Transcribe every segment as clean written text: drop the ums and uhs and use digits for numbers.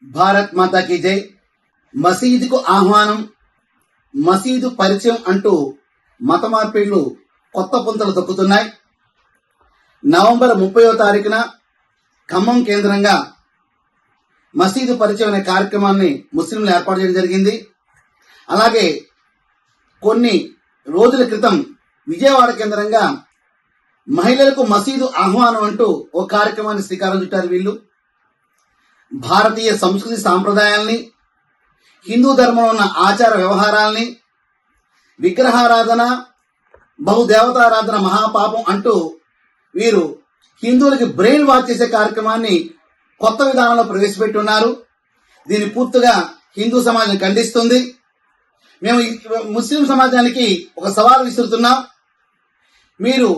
భారత్ మాతాకి జై. మసీదుకు ఆహ్వానం, మసీదు పరిచయం అంటూ మత మార్పిళ్లు కొత్త పుంతలు తొక్కుతున్నాయి. నవంబర్ 30వ తారీఖున ఖమ్మం కేంద్రంగా మసీదు పరిచయం అనే కార్యక్రమాన్ని ముస్లింలు ఏర్పాటు చేయడం జరిగింది. అలాగే కొన్ని రోజుల క్రితం విజయవాడ కేంద్రంగా మహిళలకు మసీదు ఆహ్వానం అంటూ ఓ కార్యక్రమాన్ని శ్రీకారం చుట్టారు. వీళ్ళు భారతీయ సంస్కృతి సాంప్రదాయాల్ని, హిందూ ధర్మంలో ఉన్న ఆచార వ్యవహారాల్ని, విగ్రహారాధన, బహుదేవతారాధన మహాపాపం అంటూ వీరు హిందువులకి బ్రెయిన్ వాష్ చేసే కార్యక్రమాన్ని కొత్త విధానంలో ప్రవేశపెట్టి ఉన్నారు. దీన్ని పూర్తిగా హిందూ సమాజం ఖండిస్తుంది. మేము ముస్లిం సమాజానికి ఒక సవాల్ విసురుతున్నాం. మీరు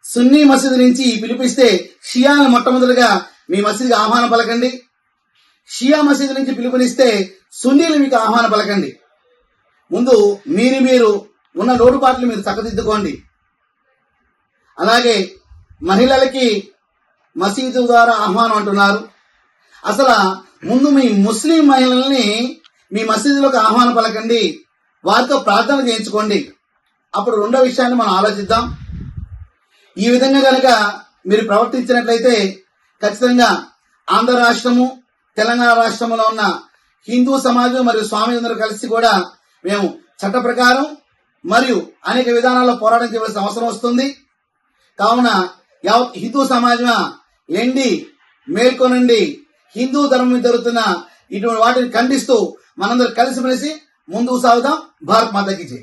సున్నీ మసీదు నుంచి పిలిపిస్తే షియాను మొట్టమొదటిగా మీ మసీదుకి ఆహ్వానం పలకండి. షియా మసీదు నుంచి పిలుపునిస్తే సున్నీలు మీకు ఆహ్వానం పలకండి. ముందు మీరు ఉన్న లోటుపాట్లు మీరు చక్కదిద్దుకోండి. అలాగే మహిళలకి మసీదు ద్వారా ఆహ్వానం అంటున్నారు. అసలు ముందు మీ ముస్లిం మహిళల్ని మీ మసీదులోకి ఆహ్వానం పలకండి, వారితో ప్రార్థన చేయించుకోండి. అప్పుడు రెండో విషయాన్ని మనం ఆలోచిద్దాం. ఈ విధంగా కనుక మీరు ప్రవర్తించినట్లయితే ఖచ్చితంగా ఆంధ్ర రాష్ట్రము, తెలంగాణ రాష్ట్రంలో ఉన్న హిందూ సమాజం మరియు స్వామిలందరూ కలిసి కూడా మేము చట్ట ప్రకారం మరియు అనేక విధానాల్లో పోరాటం చేయవలసిన అవసరం వస్తుంది. కావున యావత్ హిందూ సమాజం ఎండి మేల్కొనండి. హిందూ ధర్మం మీద జరుగుతున్న ఇటువంటి వాటిని ఖండిస్తూ మనందరూ కలిసిమెలిసి ముందుకు సాగుదాం. భారత్ మాతాకి జై.